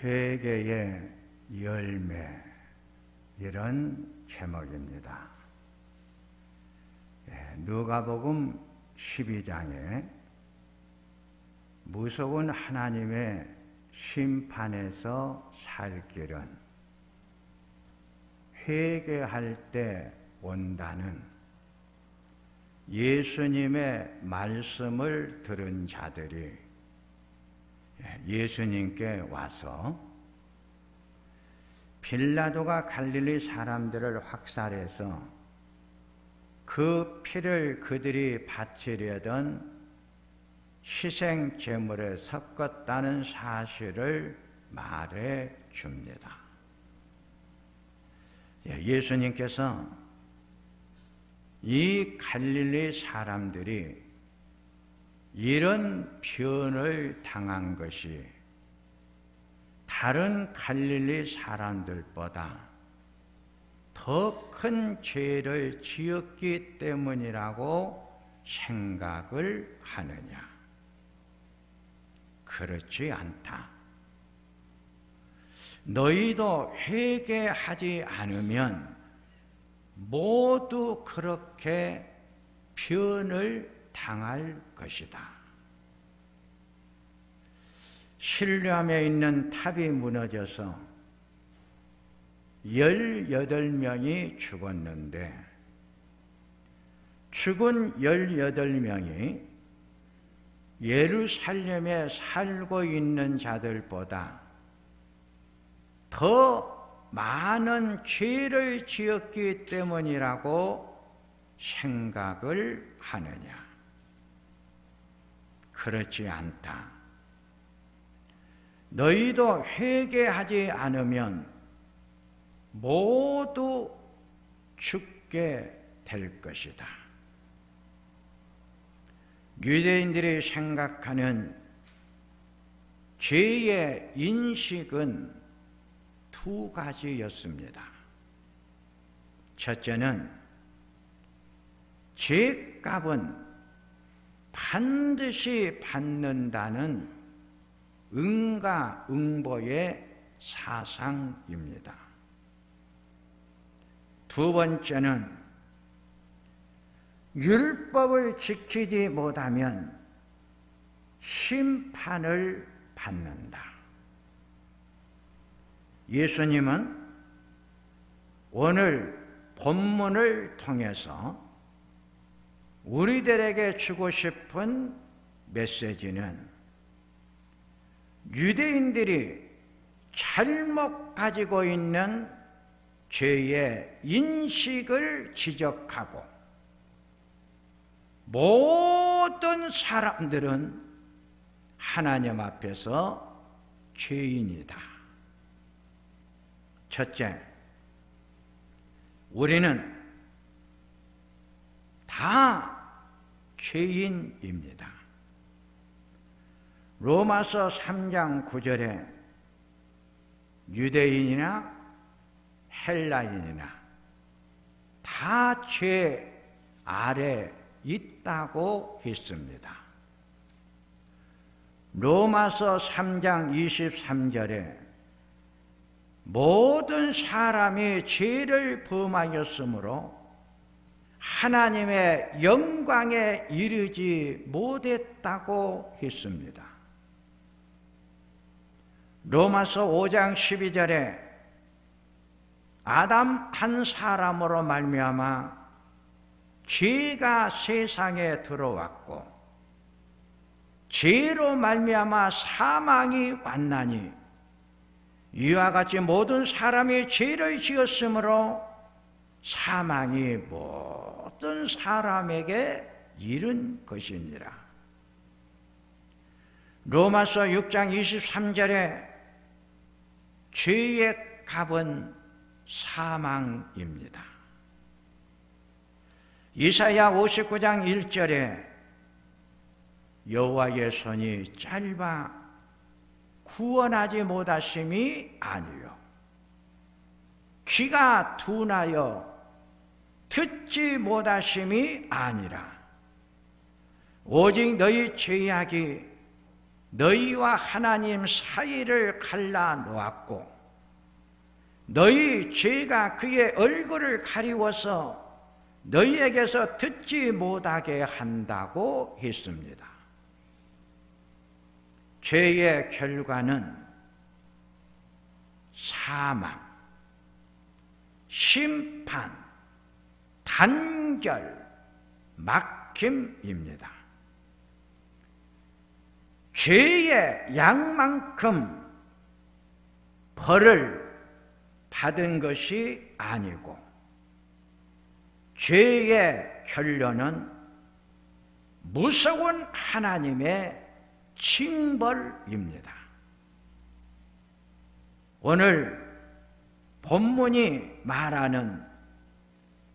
회개의 열매, 이런 제목입니다. 누가복음 12장에 무서운 하나님의 심판에서 살 길은 회개할 때 온다는 예수님의 말씀을 들은 자들이 예수님께 와서 빌라도가 갈릴리 사람들을 확살해서 그 피를 그들이 바치려던 희생 제물에 섞었다는 사실을 말해 줍니다. 예수님께서 이 갈릴리 사람들이 이런 변을 당한 것이 다른 갈릴리 사람들보다 더 큰 죄를 지었기 때문이라고 생각을 하느냐? 그렇지 않다. 너희도 회개하지 않으면 모두 그렇게 변을 당할 것이다. 실루암에 있는 탑이 무너져서 18명이 죽었는데 죽은 18명이 예루살렘에 살고 있는 자들보다 더 많은 죄를 지었기 때문이라고 생각을 하느냐? 그렇지 않다. 너희도 회개하지 않으면 모두 죽게 될 것이다. 유대인들이 생각하는 죄의 인식은 두 가지였습니다. 첫째는 죄값은 반드시 받는다는 응가응보의 사상입니다. 두 번째는 율법을 지키지 못하면 심판을 받는다. 예수님은 오늘 본문을 통해서 우리들에게 주고 싶은 메시지는 유대인들이 잘못 가지고 있는 죄의 인식을 지적하고 모든 사람들은 하나님 앞에서 죄인이다. 첫째, 우리는 다 죄인입니다. 로마서 3장 9절에 유대인이나 헬라인이나 다 죄 아래 있다고 했습니다. 로마서 3장 23절에 모든 사람이 죄를 범하였으므로 하나님의 영광에 이르지 못했다고 했습니다. 로마서 5장 12절에 아담 한 사람으로 말미암아 죄가 세상에 들어왔고 죄로 말미암아 사망이 왔나니 이와 같이 모든 사람이 죄를 지었으므로 사망이 모든 사람에게 이른 것이니라. 로마서 6장 23절에 죄의 값은 사망입니다. 이사야 59장 1절에 여호와의 손이 짧아 구원하지 못하심이 아니요 귀가 둔하여 듣지 못하심이 아니라 오직 너희 죄악이 너희와 하나님 사이를 갈라 놓았고 너희 죄가 그의 얼굴을 가리워서 너희에게서 듣지 못하게 한다고 했습니다. 죄의 결과는 사망, 심판, 단결, 막힘입니다. 죄의 양만큼 벌을 받은 것이 아니고 죄의 결론은 무서운 하나님의 징벌입니다. 오늘 본문이 말하는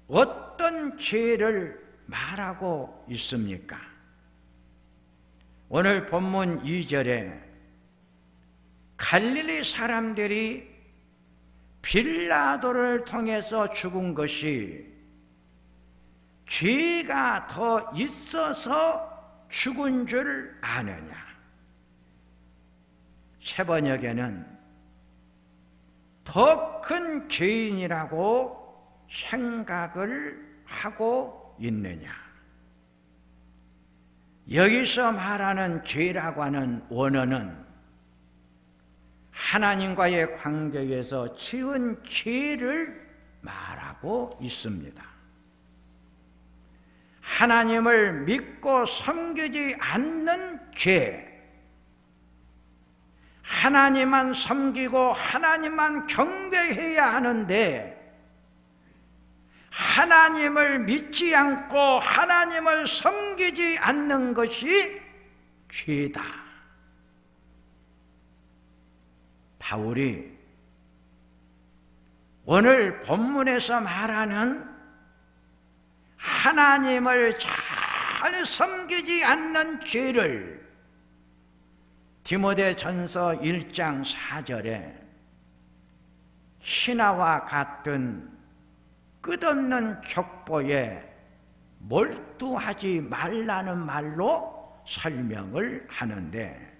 어떤 죄를 말하고 있습니까? 오늘 본문 2절에 갈릴리 사람들이 빌라도를 통해서 죽은 것이 죄가 더 있어서 죽은 줄 아느냐? 새 번역에는 더 큰 죄인이라고 생각을 하고 있느냐? 여기서 말하는 죄라고 하는 원어는 하나님과의 관계에서 지은 죄를 말하고 있습니다. 하나님을 믿고 섬기지 않는 죄, 하나님만 섬기고 하나님만 경배해야 하는데 하나님을 믿지 않고 하나님을 섬기지 않는 것이 죄다. 바울이 오늘 본문에서 말하는 하나님을 잘 섬기지 않는 죄를 디모데전서 1장 4절에 신하와 같은 끝없는 족보에 몰두하지 말라는 말로 설명을 하는데,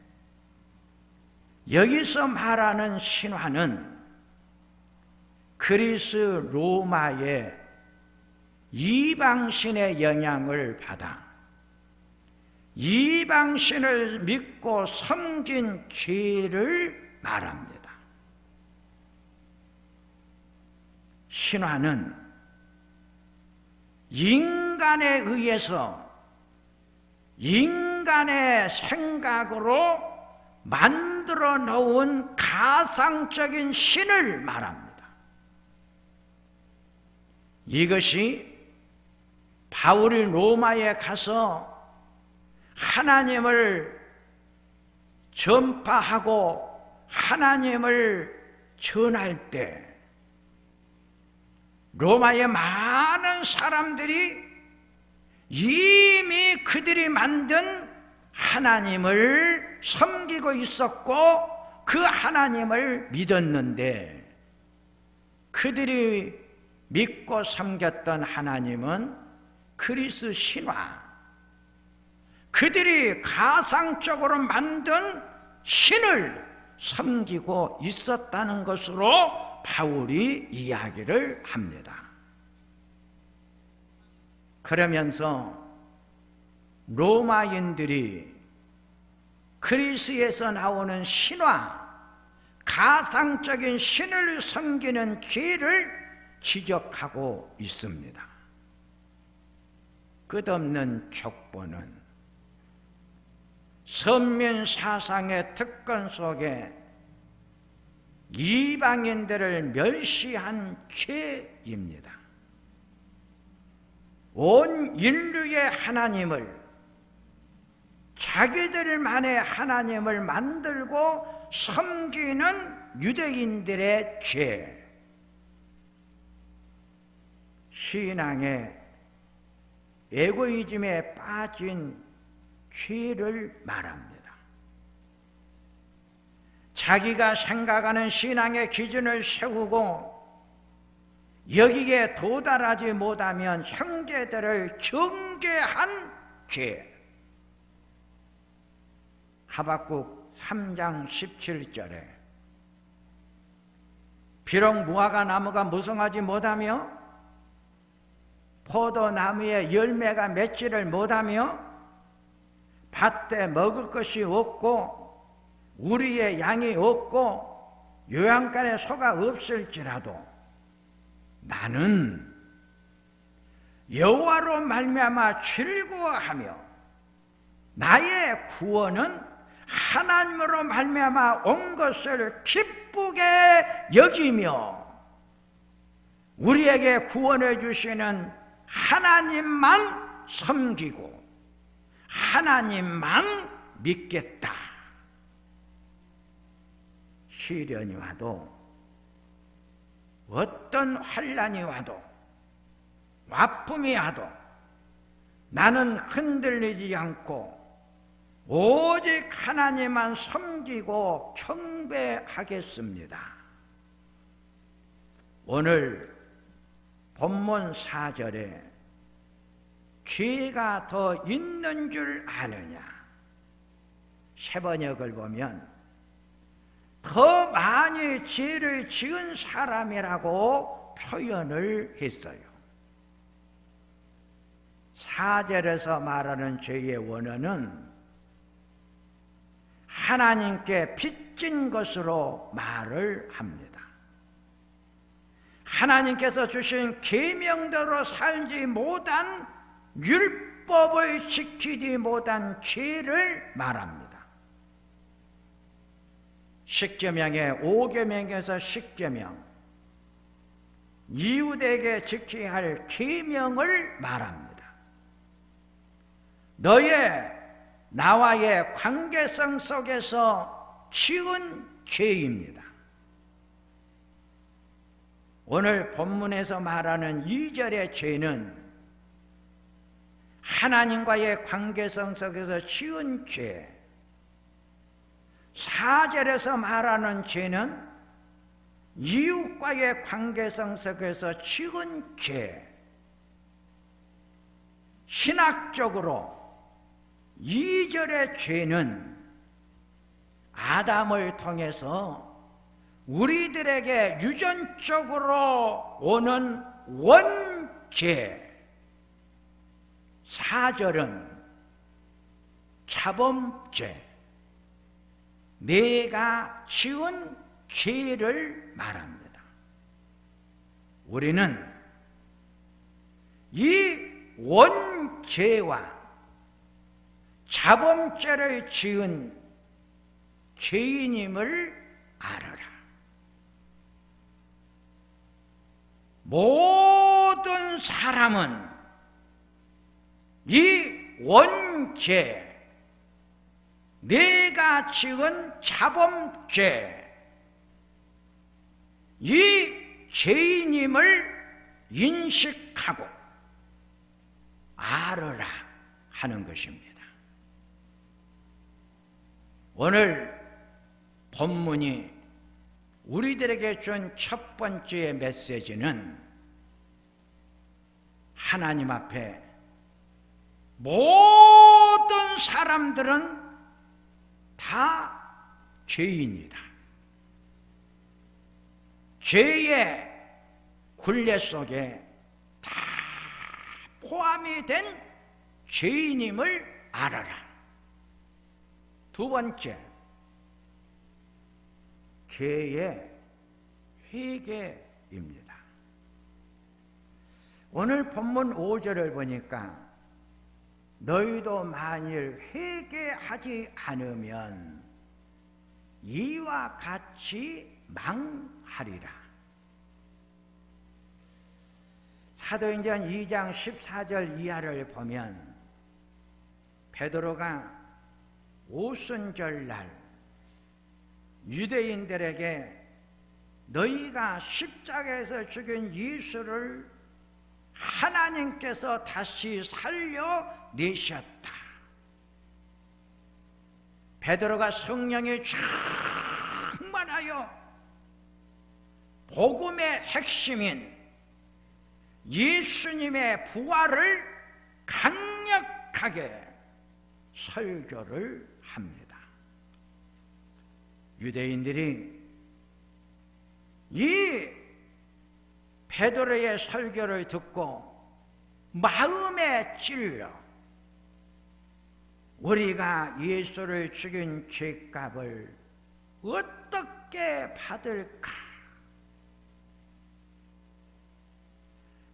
여기서 말하는 신화는 그리스 로마의 이방신의 영향을 받아 이방신을 믿고 섬긴 죄를 말합니다. 신화는 인간에 의해서 인간의 생각으로 만들어 놓은 가상적인 신을 말합니다. 이것이 바울이 로마에 가서 하나님을 전파하고 하나님을 전할 때 로마의 많은 사람들이 이미 그들이 만든 하나님을 섬기고 있었고 그 하나님을 믿었는데, 그들이 믿고 섬겼던 하나님은 그리스 신화, 그들이 가상적으로 만든 신을 섬기고 있었다는 것으로 바울이 이야기를 합니다. 그러면서 로마인들이 그리스에서 나오는 신화, 가상적인 신을 섬기는 죄를 지적하고 있습니다. 끝없는 족보는 선민 사상의 특권 속에 이방인들을 멸시한 죄입니다. 온 인류의 하나님을, 자기들만의 하나님을 만들고 섬기는 유대인들의 죄, 신앙의 에고이즘에 빠진 죄를 말합니다. 자기가 생각하는 신앙의 기준을 세우고 여기에 도달하지 못하면 형제들을 정죄한 죄. 하박국 3장 17절에 비록 무화과 나무가 무성하지 못하며 포도나무에 열매가 맺지를 못하며 밭에 먹을 것이 없고 우리의 양이 없고 요양간에 소가 없을지라도 나는 여호와로 말미암아 즐거워하며 나의 구원은 하나님으로 말미암아 온 것을 기쁘게 여기며 우리에게 구원해 주시는 하나님만 섬기고 하나님만 믿겠다. 시련이 와도 어떤 환난이 와도 아픔이 와도 나는 흔들리지 않고 오직 하나님만 섬기고 경배하겠습니다. 오늘 본문 4절에 죄가 더 있는 줄 아느냐, 새번역을 보면 더 많이 죄를 지은 사람이라고 표현을 했어요. 4절에서 말하는 죄의 원어는 하나님께 빚진 것으로 말을 합니다. 하나님께서 주신 계명대로 살지 못한 율법을 지키지 못한 죄를 말합니다. 십계명의 5계명에서 10계명, 이웃에게 지켜야 할 계명을 말합니다. 너의 나와의 관계성 속에서 지은 죄입니다. 오늘 본문에서 말하는 2절의 죄는 하나님과의 관계성 속에서 지은 죄, 4절에서 말하는 죄는 이웃과의 관계성 속에서 지은 죄. 신학적으로 2절의 죄는 아담을 통해서 우리들에게 유전적으로 오는 원죄, 4절은 자범죄, 내가 지은 죄를 말합니다. 우리는 이 원죄와 자범죄를 지은 죄인임을 알아라. 모든 사람은 이 원죄, 내가 지은 자범죄, 이 죄인임을 인식하고 알아라 하는 것입니다. 오늘 본문이 우리들에게 준 첫 번째 메시지는 하나님 앞에 모든 사람들은 다 죄인이다. 죄의 굴레 속에 다 포함이 된 죄인임을 알아라. 두 번째, 죄의 회개입니다. 오늘 본문 5절을 보니까 너희도 만일 회개하지 않으면 이와 같이 망하리라. 사도행전 2장 14절 이하를 보면 베드로가 오순절날 유대인들에게 너희가 십자가에서 죽인 예수를 하나님께서 다시 살려내셨다. 베드로가 성령이 충만하여 복음의 핵심인 예수님의 부활을 강력하게 설교를 합니다. 유대인들이 이 베드로의 설교를 듣고 마음에 찔러 우리가 예수를 죽인 죄값을 어떻게 받을까?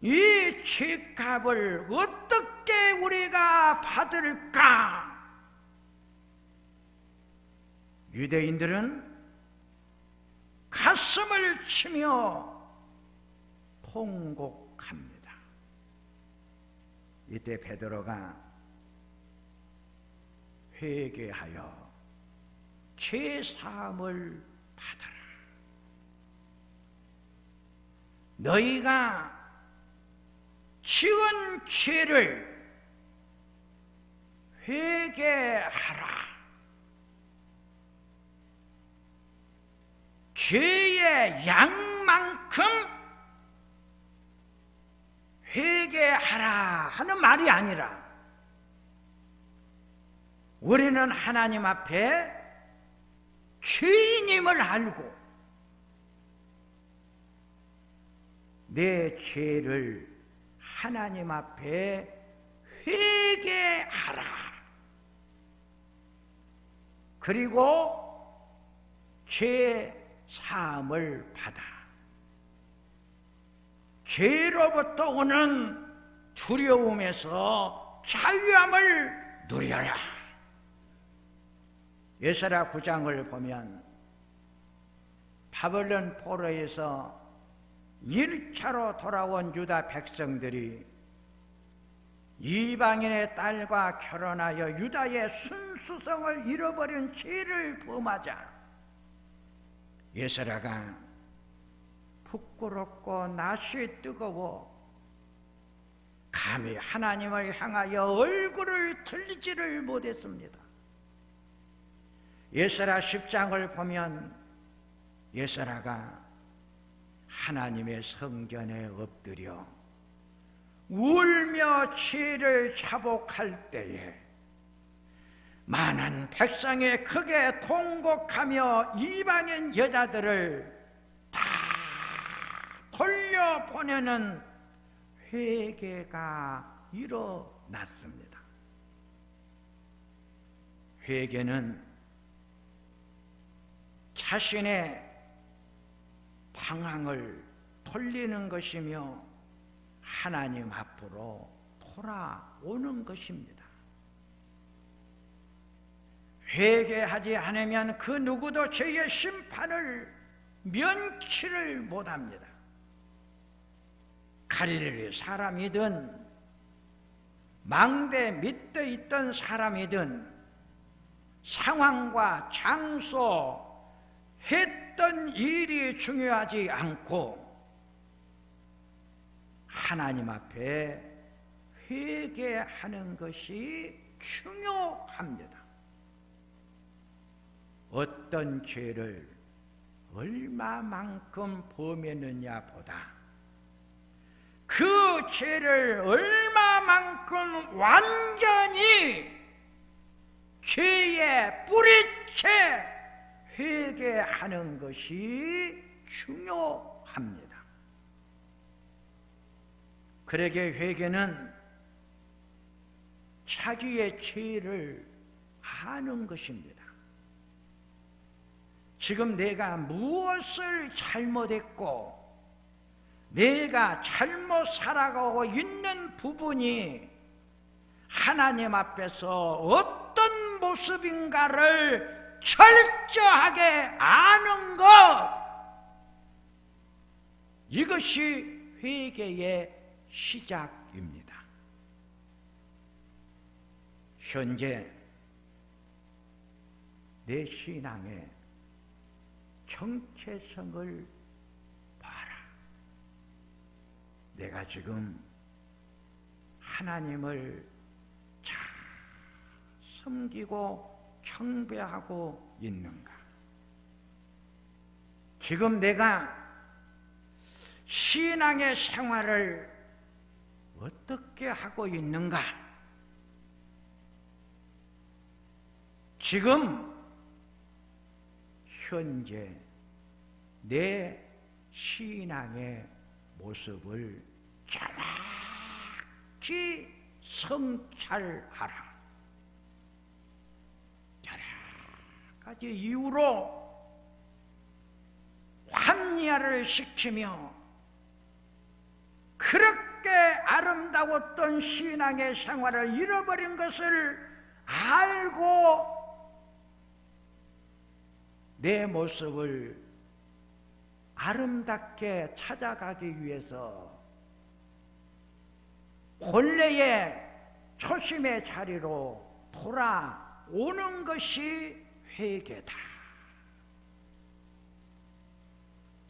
이 죄값을 어떻게 우리가 받을까? 유대인들은 가슴을 치며 통곡합니다. 이때 베드로가 회개하여 죄 사함을 받아라. 너희가 지은 죄를 회개하라. 죄의 양만큼 회개하라 하는 말이 아니라 우리는 하나님 앞에 죄인임을 알고 내 죄를 하나님 앞에 회개하라. 그리고 죄 사함을 받아 죄로부터 오는 두려움에서 자유함을 누려라. 예사야 9장을 보면 바벨론 포로에서 1차로 돌아온 유다 백성들이 이방인의 딸과 결혼하여 유다의 순수성을 잃어버린 죄를 범하자 예사야가 부끄럽고 낯이 뜨거워 감히 하나님을 향하여 얼굴을 들지를 못했습니다. 예사야 10장을 보면 예사야가 하나님의 성전에 엎드려 울며 죄를 자복할 때에 많은 백성이 크게 통곡하며 이방인 여자들을 다 돌려보내는 회개가 일어났습니다. 회개는 자신의 방향을 돌리는 것이며 하나님 앞으로 돌아오는 것입니다. 회개하지 않으면 그 누구도 죄의 심판을 면치를 못합니다. 갈릴리 사람이든 망대 밑에 있던 사람이든 상황과 장소, 했던 일이 중요하지 않고 하나님 앞에 회개하는 것이 중요합니다. 어떤 죄를 얼마만큼 범했느냐 보다 그 죄를 얼마만큼 완전히 죄에 뿌리채 회개하는 것이 중요합니다. 그러게 회개는 자기의 죄를 아는 것입니다. 지금 내가 무엇을 잘못했고 내가 잘못 살아가고 있는 부분이 하나님 앞에서 어떤 모습인가를 철저하게 아는 것, 이것이 회개의 시작입니다. 현재 내 신앙의 정체성을 봐라. 내가 지금 하나님을 잘 섬기고 경배하고 있는가? 지금 내가 신앙의 생활을 어떻게 하고 있는가? 지금 현재 내 신앙의 모습을 정확히 성찰하라. 여러 가지 이유로 합리화를 시키며 그렇게 아름다웠던 신앙의 생활을 잃어버린 것을 알고 내 모습을 아름답게 찾아가기 위해서 본래의 초심의 자리로 돌아오는 것이 회개다.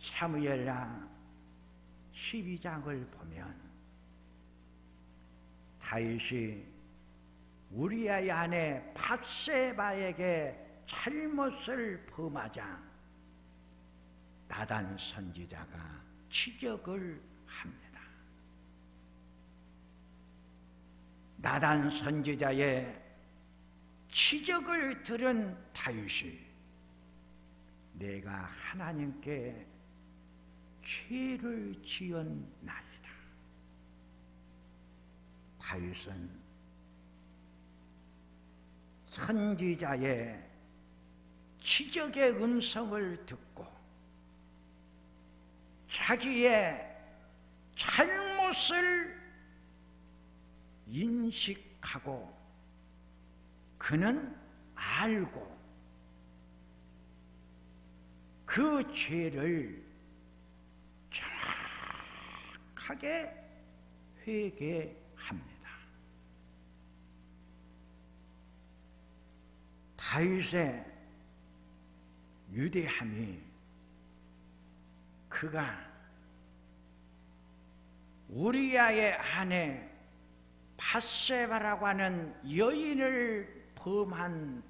사무엘하 12장을 보면 다윗이 우리아의 아내 밧세바에게 잘못을 범하자 나단 선지자가 지적을 합니다. 나단 선지자의 지적을 들은 다윗이 내가 하나님께 죄를 지었나이다. 다윗은 선지자의 지적의 음성을 듣고 자기의 잘못을 인식하고 그는 알고 그 죄를 정확하게 회개합니다. 다윗의 위대함이 그가 우리아의 아내 밧세바라고 하는 여인을 범한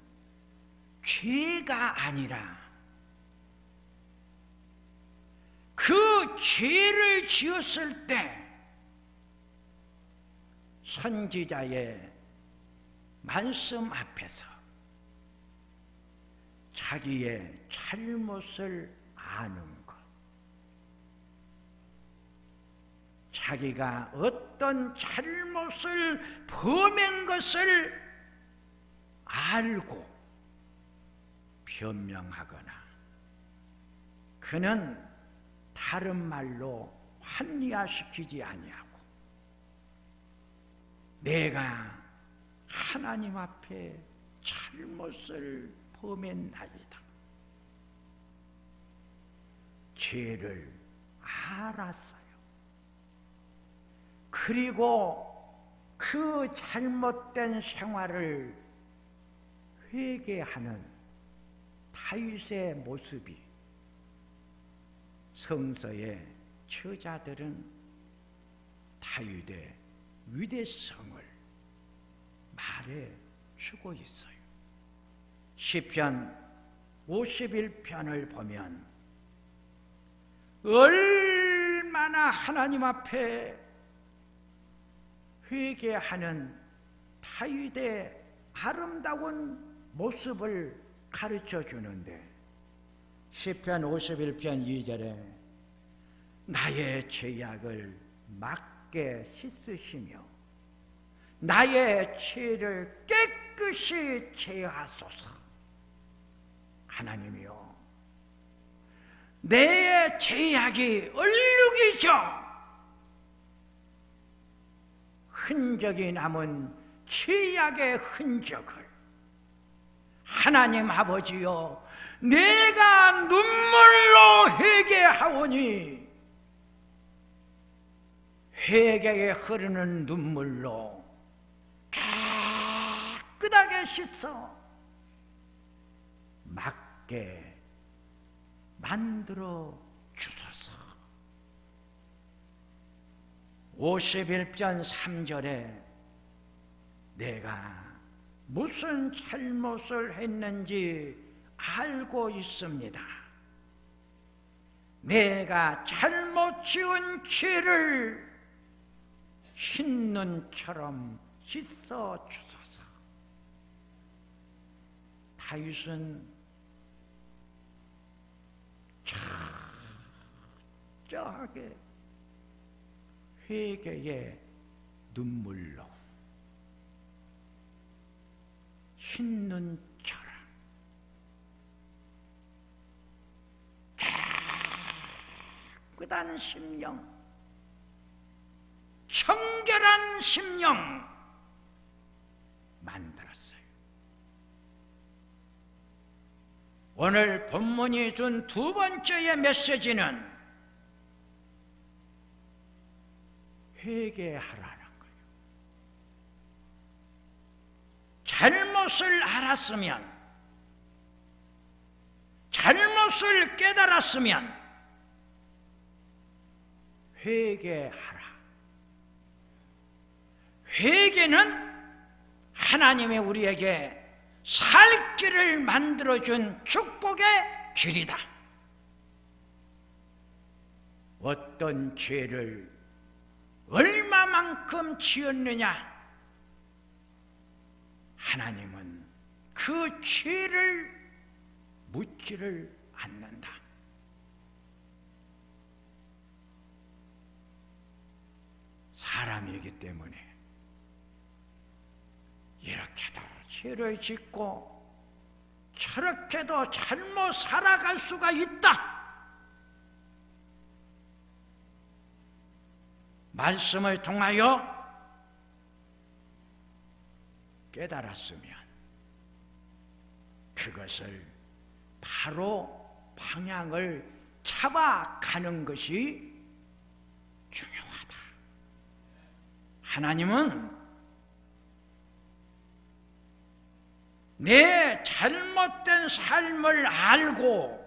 죄가 아니라 그 죄를 지었을 때 선지자의 말씀 앞에서 자기의 잘못을 아는 것, 자기가 어떤 잘못을 범한 것을 알고 변명하거나 그는 다른 말로 합리화시키지 아니하고 내가 하나님 앞에 잘못을 범했나이다. 죄를 알았어요. 그리고 그 잘못된 생활을 회개하는 다윗의 모습이 성서의 저자들은 다윗의 위대성을 말해 주고 있어요. 시편 51편을 보면 얼마나 하나님 앞에 회개하는 다윗의 아름다운 모습을 가르쳐 주는데 시편 51편 2절에 나의 죄악을 맑게 씻으시며 나의 죄를 깨끗이 제하소서. 하나님이여, 내 죄악이 얼룩이죠. 흔적이 남은 죄악의 흔적을 하나님 아버지여, 내가 눈물로 회개하오니 회개에 흐르는 눈물로 깨끗하게 씻어 맑게 만들어 주소서. 51편 3절에 내가 무슨 잘못을 했는지 알고 있습니다. 내가 잘못 지은 죄를 흰눈처럼 씻어 주소서. 다윗은 철저하게 회개의 눈물로 흰 눈처럼 깨끗한 심령, 청결한 심령 만들었어요. 오늘 본문이 준 두 번째의 메시지는 회개하라는 거예요. 잘못을 알았으면, 잘못을 깨달았으면 회개하라. 회개는 하나님이 우리에게 살 길을 만들어준 축복의 길이다. 어떤 죄를 얼마만큼 지었느냐, 하나님은 그 죄를 묻지를 않는다. 사람이기 때문에 이렇게도 죄를 짓고 저렇게도 잘못 살아갈 수가 있다. 말씀을 통하여 깨달았으면 그것을 바로 방향을 잡아가는 것이 중요하다. 하나님은 내 잘못된 삶을 알고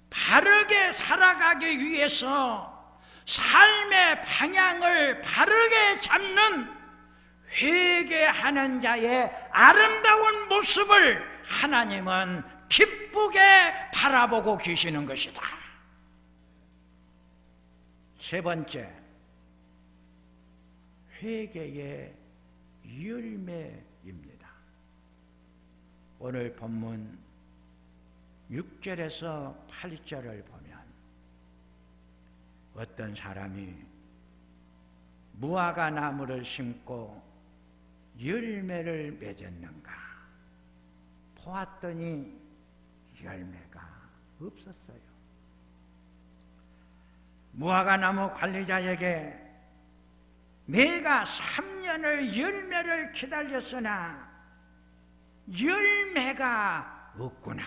바르게 살아가기 위해서 삶의 방향을 바르게 잡는 회개하는 자의 아름다운 모습을 하나님은 기쁘게 바라보고 계시는 것이다. 세 번째, 회개의 열매입니다. 오늘 본문 6절에서 8절을 보면 어떤 사람이 무화과 나무를 심고 열매를 맺었는가 보았더니 열매가 없었어요. 무화과 나무 관리자에게 내가 3년을 열매를 기다렸으나 열매가 없구나.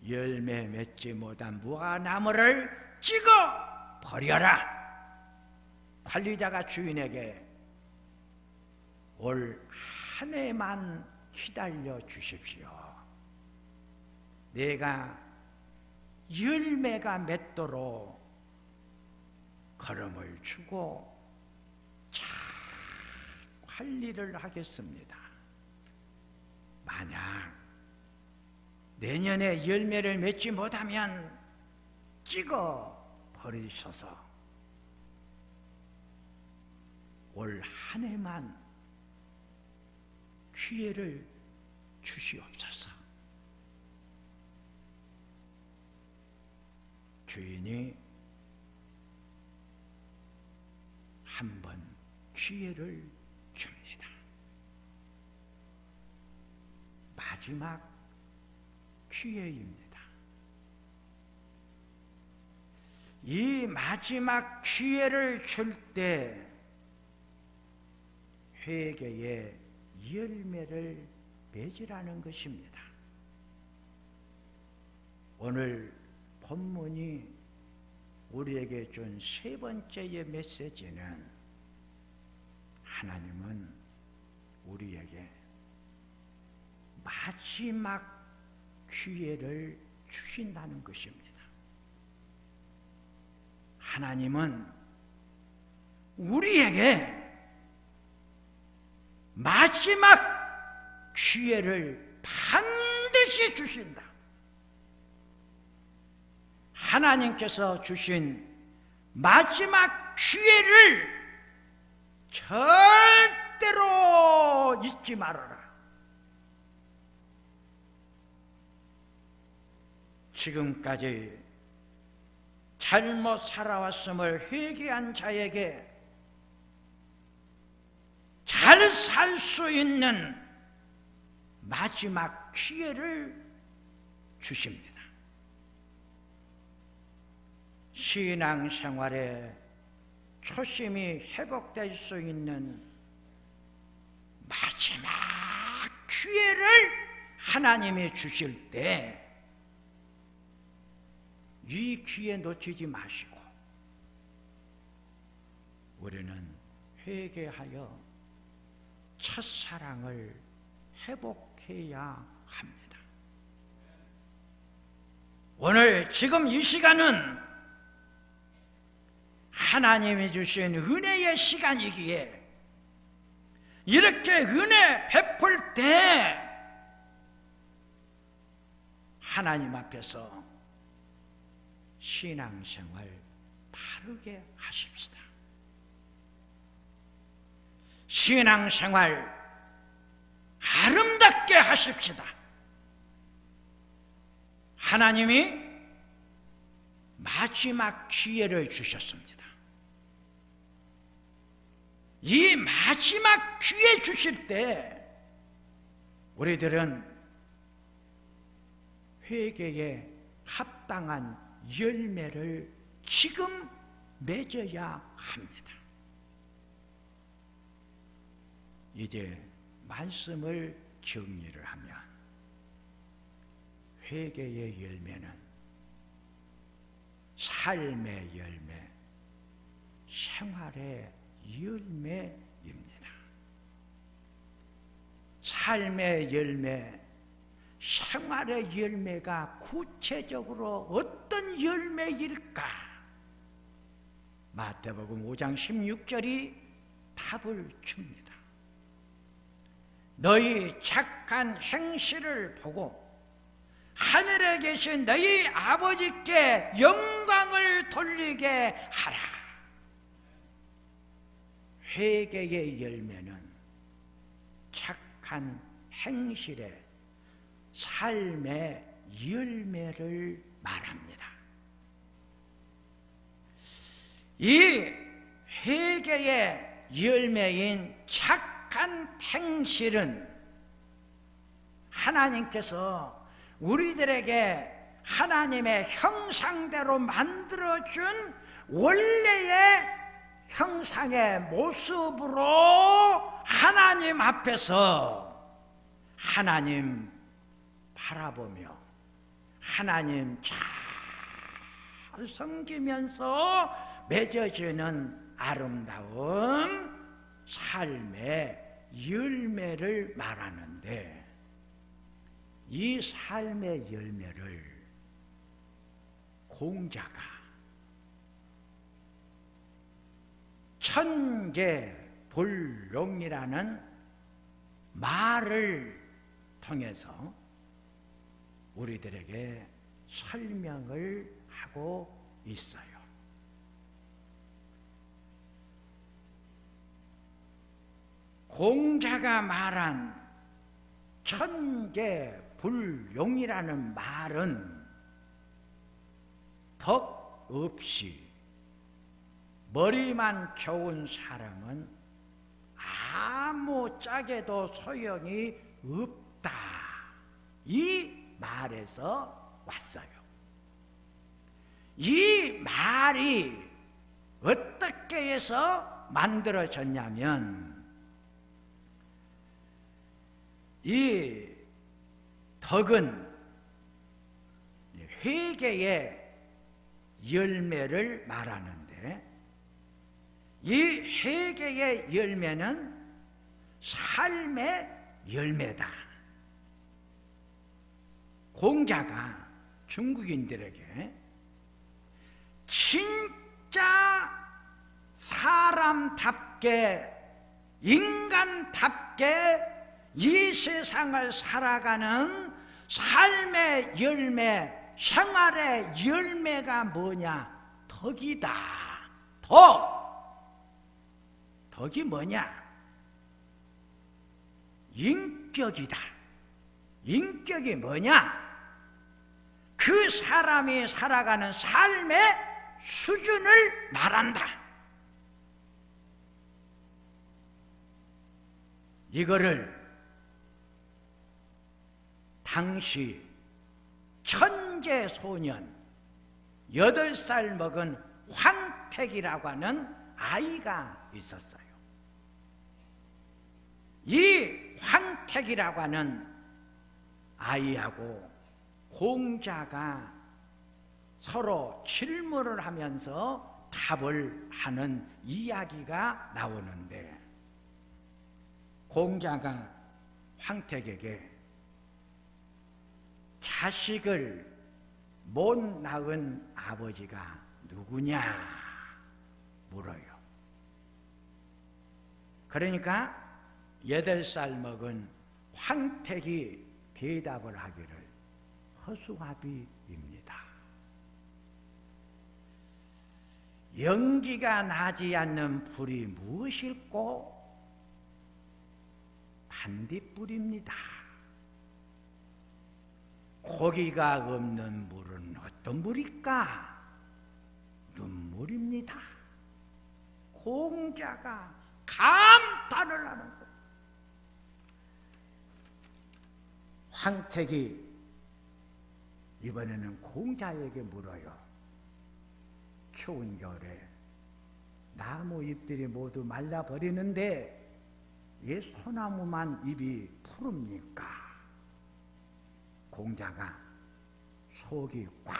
열매 맺지 못한 무화과 나무를 찍어 버려라. 관리자가 주인에게 올 한 해만 기다려 주십시오. 내가 열매가 맺도록 걸음을 주고 잘 관리를 하겠습니다. 만약 내년에 열매를 맺지 못하면 찍어 버리셔서 올 한 해만 기회를 주시옵소서. 주인이 한 번 기회를 줍니다. 마지막 기회입니다. 이 마지막 기회를 줄 때 회개의 열매를 맺으라는 것입니다. 오늘 본문이 우리에게 준 세 번째의 메시지는 하나님은 우리에게 마지막 기회를 주신다는 것입니다. 하나님은 우리에게 마지막 기회를 반드시 주신다. 하나님께서 주신 마지막 기회를 절대로 잊지 말아라. 지금까지 잘못 살아왔음을 회개한 자에게 잘 살 수 있는 마지막 기회를 주십니다. 신앙생활에 초심이 회복될 수 있는 마지막 기회를 하나님이 주실 때 이 기회 놓치지 마시고 우리는 회개하여 첫사랑을 회복해야 합니다. 오늘 지금 이 시간은 하나님이 주신 은혜의 시간이기에 이렇게 은혜 베풀 때 하나님 앞에서 신앙생활 바르게 하십시다. 신앙생활 아름답게 하십시다. 하나님이 마지막 기회를 주셨습니다. 이 마지막 기회 주실 때 우리들은 회개에 합당한 열매를 지금 맺어야 합니다. 이제 말씀을 정리를 하면 회개의 열매는 삶의 열매, 생활의 열매입니다. 삶의 열매, 생활의 열매가 구체적으로 어떤 열매일까? 마태복음 5장 16절이 답을 줍니다. 너희 착한 행실을 보고 하늘에 계신 너희 아버지께 영광을 돌리게 하라. 회개의 열매는 착한 행실의 삶의 열매를 말합니다. 이 회개의 열매인 착한 행실은 하나님께서 우리들에게 하나님의 형상대로 만들어준 원래의 형상의 모습으로 하나님 앞에서 하나님 바라보며 하나님 잘 섬기면서 맺어지는 아름다운 삶의 열매를 말하는데 이 삶의 열매를 공자가 천계불용이라는 말을 통해서 우리들에게 설명을 하고 있어요. 공자가 말한 천계불용이라는 말은 덕 없이 머리만 좋은 사람은 아무 짝에도 소용이 없다. 이 말에서 왔어요. 이 말이 어떻게 해서 만들어졌냐면 이 덕은 회개의 열매를 말하는데 이 회개의 열매는 삶의 열매다. 공자가 중국인들에게 진짜 사람답게 인간답게 이 세상을 살아가는 삶의 열매, 생활의 열매가 뭐냐? 덕이다. 덕이 뭐냐? 인격이다. 인격이 뭐냐? 그 사람이 살아가는 삶의 수준을 말한다. 이거를 당시 천재 소년 8살 먹은 황택이라고 하는 아이가 있었어요. 이 황택이라고 하는 아이하고 공자가 서로 질문을 하면서 답을 하는 이야기가 나오는데, 공자가 황택에게 자식을 못 낳은 아버지가 누구냐 물어요. 그러니까 8살 먹은 황택이 대답을 하기를 허수아비입니다. 연기가 나지 않는 불이 무엇일꼬? 반딧불입니다. 고기가 없는 물은 어떤 물일까? 눈물입니다. 공자가 감탄을 하는 거예요. 황택이 이번에는 공자에게 물어요. 추운 겨울에 나무 잎들이 모두 말라버리는데 왜 소나무만 잎이 푸릅니까? 공자가 속이 꽉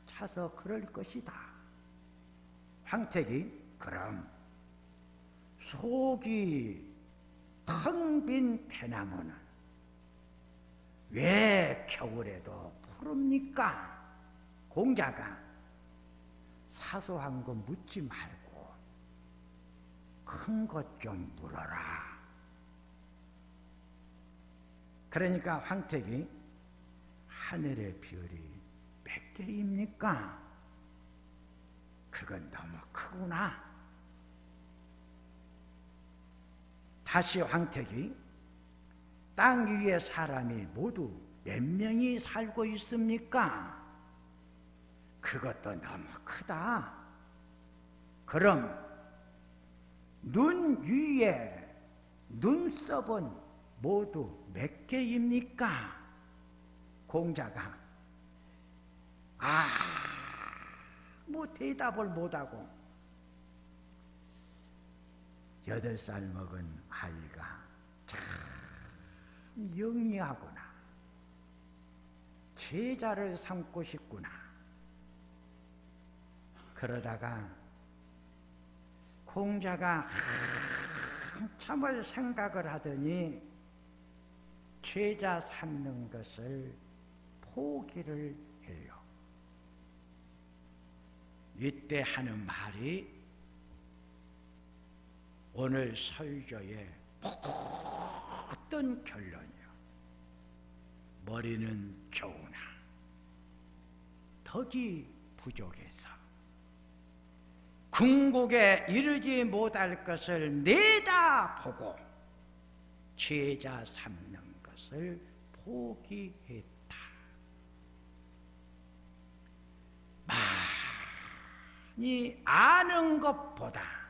차서 그럴 것이다. 황택이 그럼 속이 텅 빈 대나무는 왜 겨울에도 푸릅니까? 공자가 사소한 거 묻지 말고 큰 것 좀 물어라. 그러니까 황택이 하늘의 별이 몇 개입니까? 그건 너무 크구나. 다시 황택이 땅 위에 사람이 모두 몇 명이 살고 있습니까? 그것도 너무 크다. 그럼 눈 위에 눈썹은 모두 몇 개입니까? 공자가 대답을 못하고 8살 먹은 아이가 참 영리하구나. 제자를 삼고 싶구나. 그러다가 공자가 한참을 생각을 하더니 제자 삼는 것을 포기를 해요. 이때 하는 말이 오늘 설교의 모든 결론이요. 머리는 좋으나 덕이 부족해서 궁극에 이르지 못할 것을 내다보고 제자 삼는 것을 포기했다. 많이 아는 것보다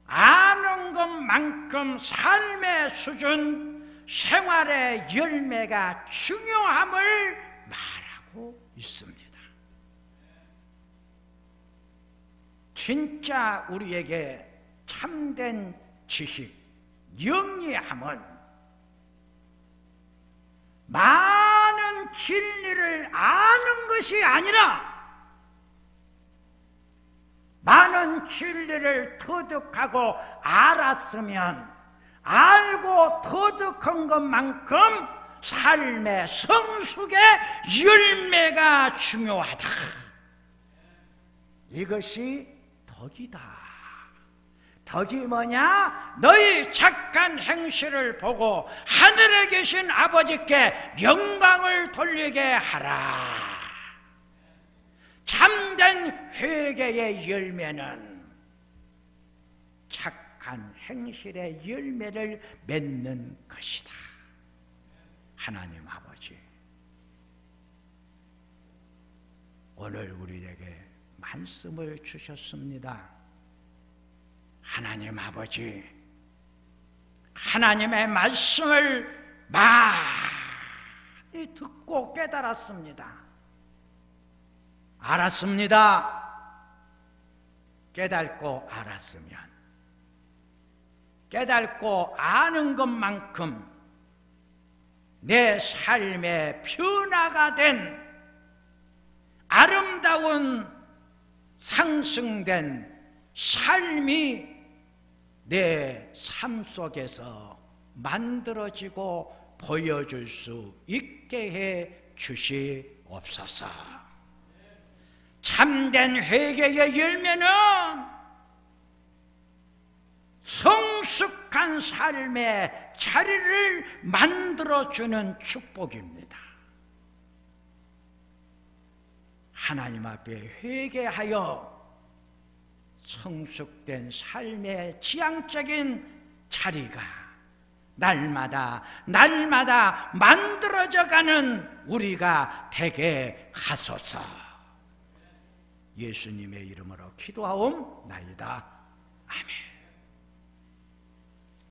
아는 것만큼 삶의 수준, 생활의 열매가 중요함을 말하고 있습니다. 진짜 우리에게 참된 지식, 영리함은 많은 진리를 아는 것이 아니라 많은 진리를 터득하고 알았으면 알고 터득한 것만큼 삶의 성숙의 열매가 중요하다. 이것이 덕이다. 덕이 뭐냐? 너희 착한 행실을 보고 하늘에 계신 아버지께 영광을 돌리게 하라. 참된 회개의 열매는 착한 행실의 열매를 맺는 것이다. 하나님 아버지, 오늘 우리에게 말씀을 주셨습니다. 하나님 아버지, 하나님의 말씀을 많이 듣고 깨달았습니다. 알았습니다. 깨닫고 알았으면 깨닫고 아는 것만큼 내 삶의 변화가 된 아름다운 상승된 삶이 내 삶 속에서 만들어지고 보여줄 수 있게 해 주시옵소서. 참된 회개의 열매는 성숙한 삶의 자리를 만들어주는 축복입니다. 하나님 앞에 회개하여 성숙된 삶의 지향적인 자리가 날마다 만들어져 가는 우리가 되게 하소서. 예수님의 이름으로 기도하옵나이다. 아멘.